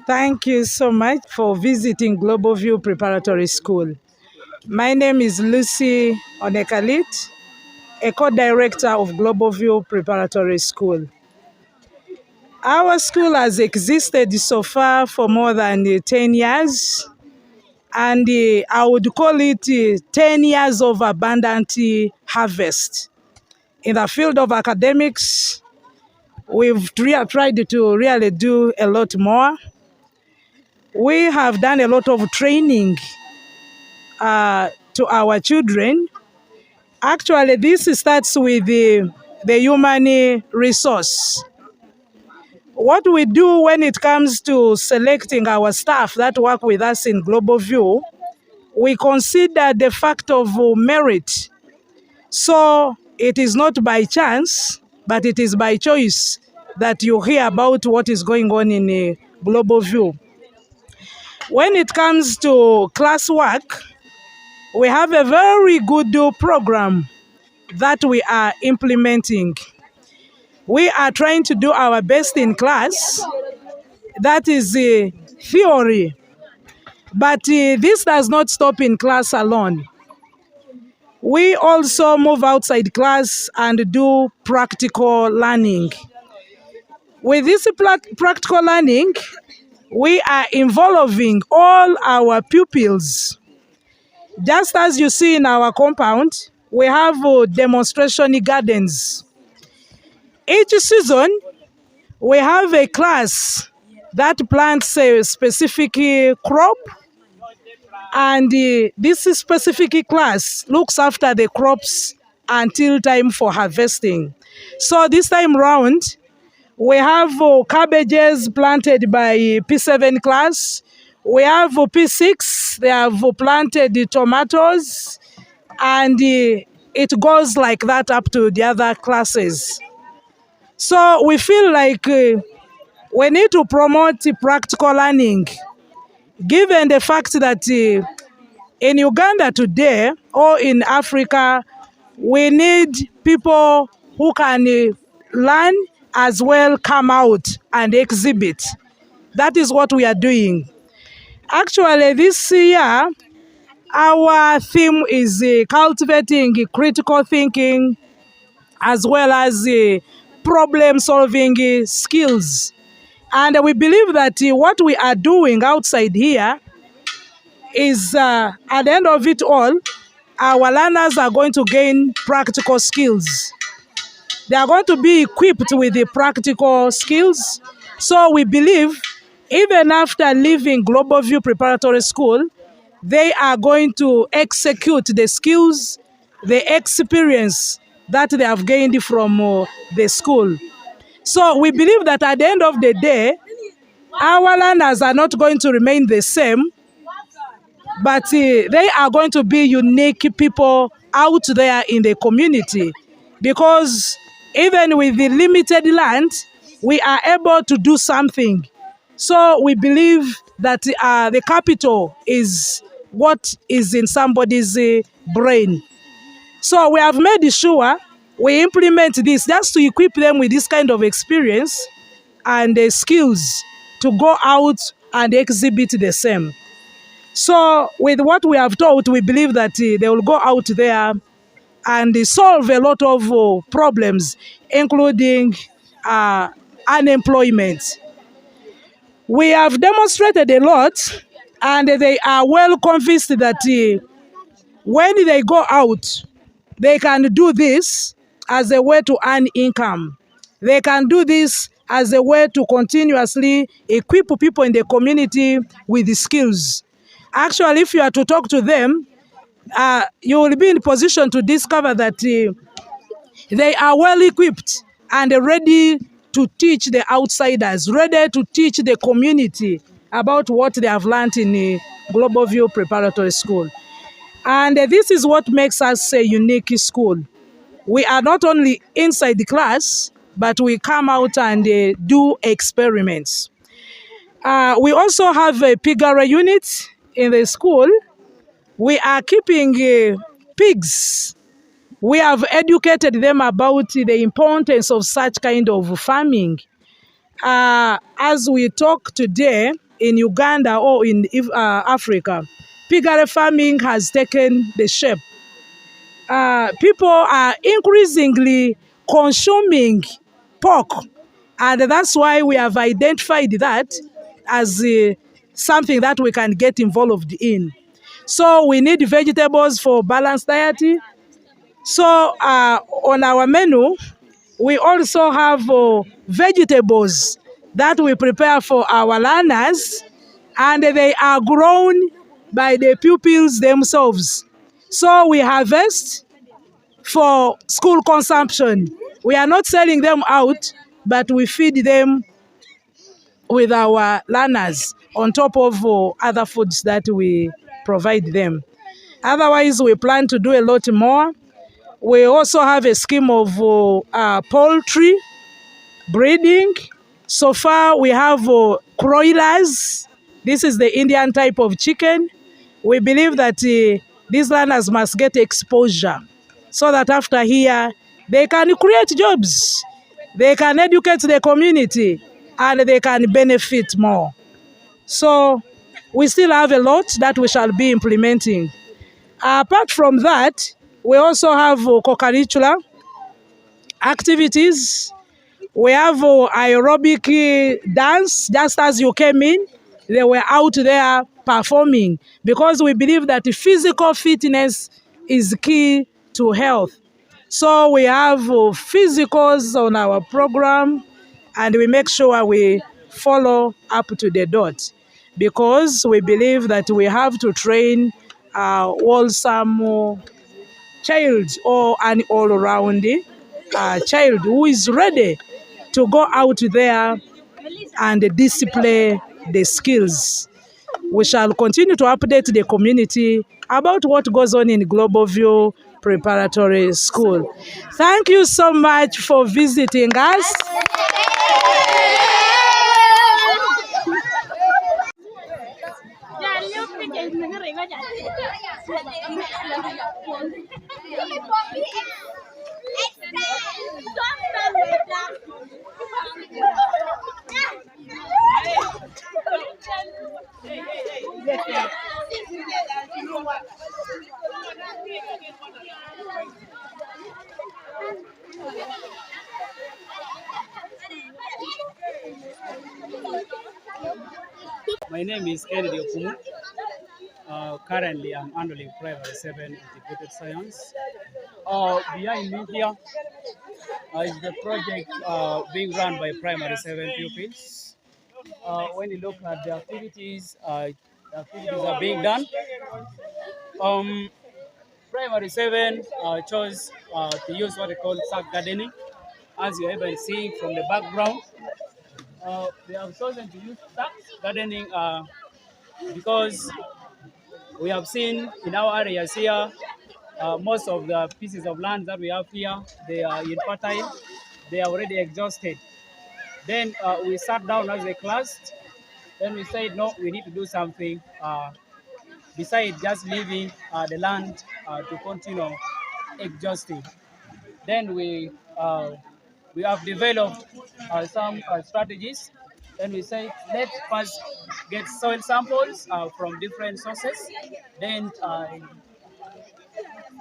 Thank you so much for visiting Global View Preparatory School. My name is Lucy Onekalit, a co-director of Global View Preparatory School. Our school has existed so far for more than 10 years, and I would call it 10 years of abundant harvest. In the field of academics, we've tried to really do a lot more. We have done a lot of training to our children. Actually, this starts with the human resource. What we do when it comes to selecting our staff that work with us in Global View, we consider the fact of merit. So it is not by chance, but it is by choice that you hear about what is going on in Global View. When it comes to classwork, we have a very good program that we are implementing. We are trying to do our best in class. That is the theory. But this does not stop in class alone. We also move outside class and do practical learning. With this practical learning, we are involving all our pupils. Just as you see in our compound, we have demonstration gardens. Each season, we have a class that plants a specific crop, and this specific class looks after the crops until time for harvesting. So this time round, we have cabbages planted by P7 class. We have P6, they have planted the tomatoes, and it goes like that up to the other classes. So we feel like we need to promote practical learning, given the fact that in Uganda today, or in Africa, we need people who can learn as well come out and exhibit. That is what we are doing. Actually, this year, our theme is cultivating critical thinking as well as problem-solving skills. And we believe that what we are doing outside here is, at the end of it all, our learners are going to gain practical skills. They are going to be equipped with the practical skills. So we believe, even after leaving Global View Preparatory School, they are going to execute the skills, the experience that they have gained from the school. So we believe that at the end of the day, our learners are not going to remain the same, but they are going to be unique people out there in the community, because even with the limited land, we are able to do something. So we believe that the capital is what is in somebody's brain. So we have made sure we implement this just to equip them with this kind of experience and skills to go out and exhibit the same. So with what we have taught, we believe that they will go out there and solve a lot of problems, including unemployment. We have demonstrated a lot, and they are well convinced that when they go out, they can do this as a way to earn income. They can do this as a way to continuously equip people in the community with the skills. Actually, if you are to talk to them, you will be in position to discover that they are well equipped and ready to teach the outsiders, ready to teach the community about what they have learned in Global View Preparatory School. And this is what makes us a unique school. We are not only inside the class, but we come out and do experiments. We also have a piggery unit in the school. We are keeping pigs. We have educated them about the importance of such kind of farming. As we talk today in Uganda or in Africa, piggery farming has taken the shape. People are increasingly consuming pork, and that's why we have identified that as something that we can get involved in. So we need vegetables for balanced diet. So on our menu, we also have vegetables that we prepare for our learners, and they are grown by the pupils themselves. So we harvest for school consumption. We are not selling them out, but we feed them with our learners on top of other foods that we provide them. Otherwise, we plan to do a lot more. We also have a scheme of poultry breeding. So far, we have broilers. This is the Indian type of chicken. We believe that these learners must get exposure so that after here, they can create jobs, they can educate the community, and they can benefit more. So we still have a lot that we shall be implementing. Apart from that, we also have co-curricular activities. We have aerobic dance. Just as you came in, they were out there performing, because we believe that physical fitness is key to health. So we have physicals on our program, and we make sure we follow up to the dot, because we believe that we have to train a wholesome child, or an all-around child who is ready to go out there and display the skills. We shall continue to update the community about what goes on in Global View Preparatory School. Thank you so much for visiting us. My name is Kennedy Okumu. Currently, I'm handling Primary 7 Integrated Science. Behind me here is the project being run by Primary 7 pupils. When you look at the activities are being done. Primary 7 chose to use what they call sack gardening, as you're able to see from the background. They have chosen to use sack gardening because we have seen in our areas here, most of the pieces of land that we have here, they are infertile, they are already exhausted. Then we sat down as a class, then we said, no, we need to do something besides just leaving the land to continue exhausting. Then we have developed some strategies. Then we say, let's first get soil samples from different sources. Then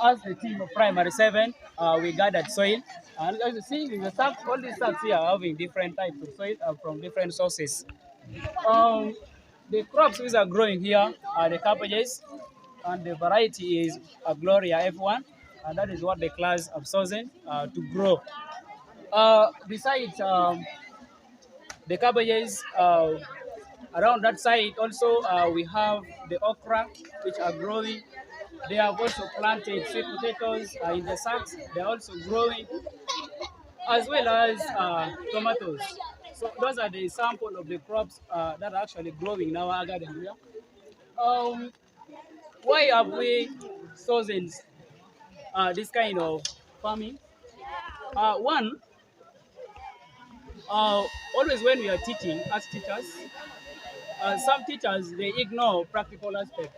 as the team of Primary 7, we gathered soil. And as you see, in the sacks, all these sacks here are having different types of soil from different sources. The crops which are growing here are the cabbages, and the variety is a Gloria F1, and that is what the class have chosen to grow. Besides the cabbages, around that side also we have the okra, which are growing. They have also planted sweet potatoes in the sacks. They're also growing, as well as tomatoes. So those are the sample of the crops that are actually growing in our garden here. Um, why have we chosen this kind of farming? One, always when we are teaching as teachers, some teachers, they ignore practical aspect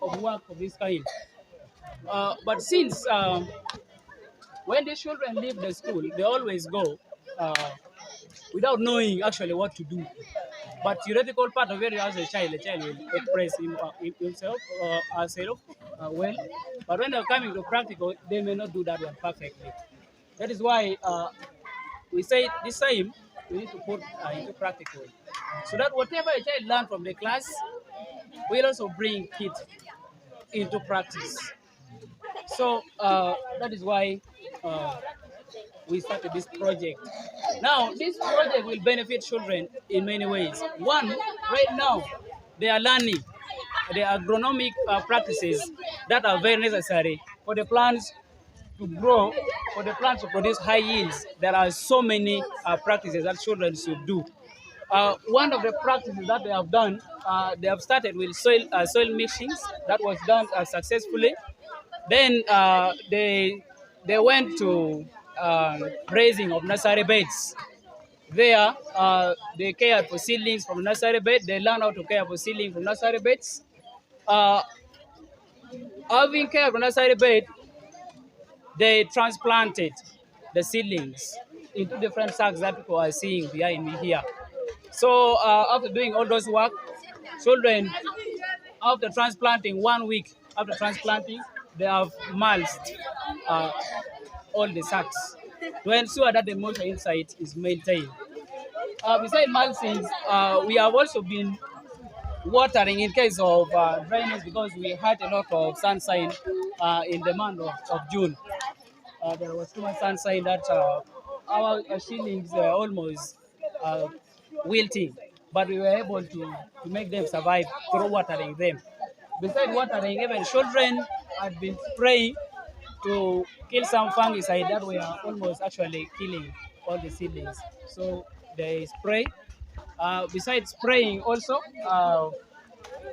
of work of this kind. But since when the children leave the school, they always go without knowing actually what to do. But theoretical part of it as a child, the child will express himself herself well. But when they're coming to practical, they may not do that one perfectly. That is why we say this time we need to put into practical, so that whatever a child learn from the class, we'll also bring it into practice. So that is why uh, we started this project. Now, this project will benefit children in many ways. One, right now, they are learning the agronomic practices that are very necessary for the plants to grow, for the plants to produce high yields. There are so many practices that children should do. One of the practices that they have started with soil mixings. That was done successfully. Then they went to raising of nursery beds. There, they cared for seedlings from nursery bed. They learned how to care for seedlings from nursery beds. Uh, Having care for nursery bed, they transplanted the seedlings into different sacks that people are seeing behind me here. So after doing all those work, children, after transplanting 1 week after transplanting, they have mulched uh, all the sacks to ensure that the moisture inside is maintained. Besides mulching, we have also been watering in case of dryness because we had a lot of sunshine in the month of June. There was too much sunshine that our ceilings were almost uh, wilting, but we were able to make them survive through watering them. Besides watering, even children had been spraying to kill some fungicide that were almost actually killing all the seedlings. So they spray. Besides spraying, also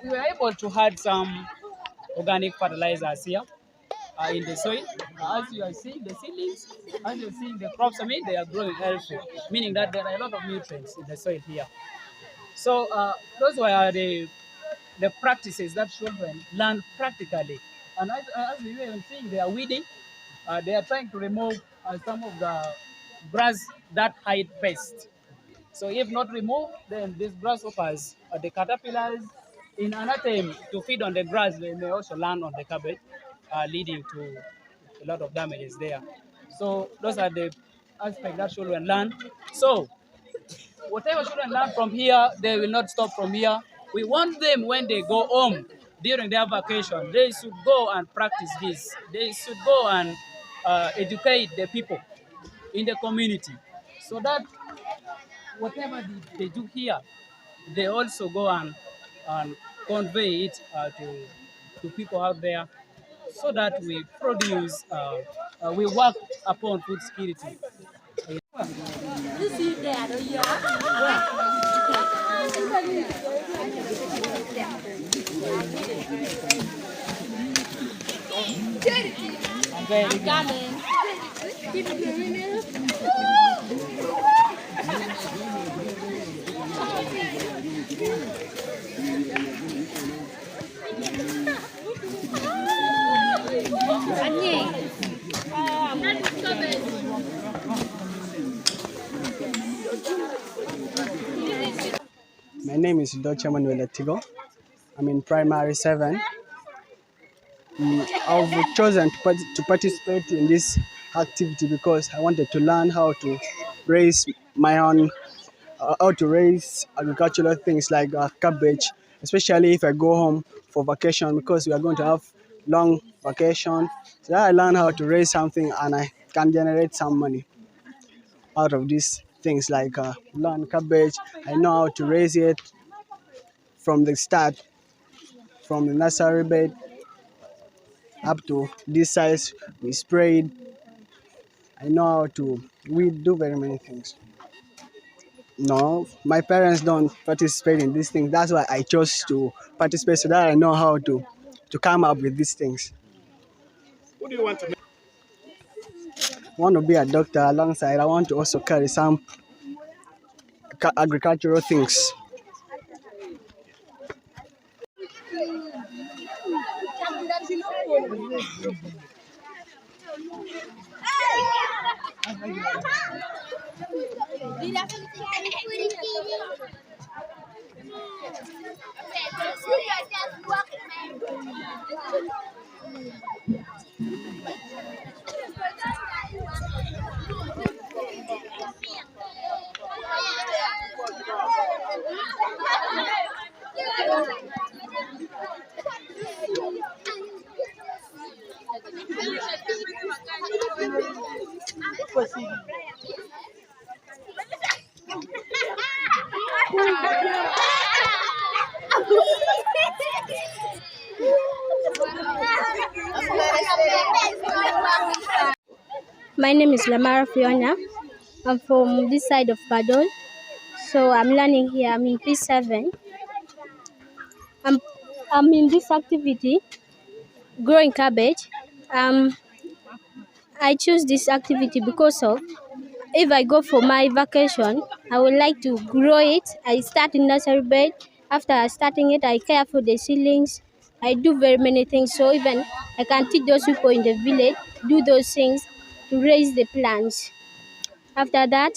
we were able to add some organic fertilizers here in the soil. As you are seeing the seedlings, as you're seeing the crops, I mean, they are growing healthy, meaning that there are a lot of nutrients in the soil here. So those were the practices that children learn practically. And as we were seeing, they are weeding. They are trying to remove some of the grass that hide pests. So if not removed, then these grasshoppers, the caterpillars, in an attempt to feed on the grass, they may also land on the cabbage, leading to a lot of damages there. So those are the aspects that children learn. So whatever children learn from here, they will not stop from here. We want them when they go home during their vacation, they should go and practice this. They should go and educate the people in the community so that whatever they do here, they also go and convey it to people out there so that we produce, we work upon food security. Very My name is Dr. Manuel Tigo. I'm in primary 7. I've chosen to participate in this activity because I wanted to learn how to raise my own, how to raise agricultural things like cabbage, especially if I go home for vacation because we are going to have long vacation. So I learn how to raise something and I can generate some money out of these things like learn cabbage. I know how to raise it from the start, from the nursery bed up to this size. We sprayed. I know how to. We do very many things. No, my parents don't participate in these things. That's why I chose to participate so that I know how to come up with these things. Who do you want to make? I want to be a doctor alongside. I want to also carry some agricultural things. My name is Lamara Fiona. I'm from this side of Badon. So I'm learning here. I'm in P7. I'm, I'm in this activity, growing cabbage. I choose this activity because of if I go for my vacation, I would like to grow it. I start in nursery bed. After starting it, I care for the seedlings. I do very many things. So even I can teach those people in the village, do those things to raise the plants. After that,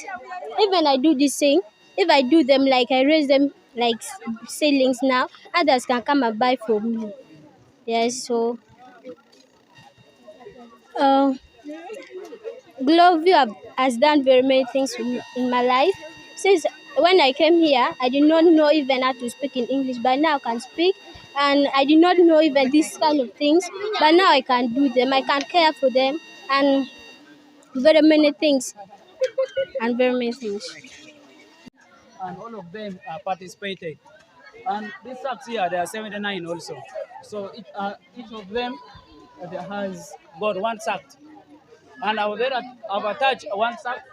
even I do this thing, if I do them like I raise them like seedlings now, others can come and buy from me. Yes, so uh, Gloveview has done very many things in my life. Since when I came here, I did not know even how to speak in English, but now I can speak. And I did not know even these kind of things, but now I can do them. I can care for them and very many things. And very many things. And all of them participated. And these sacks here, there are 79 also. So each of them has got one sack. And I've attached one sack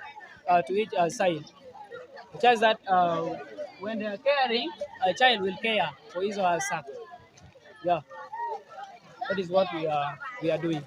to each side. Just that when they are caring, a child will care for his or her sack. Yeah, that is what we are doing.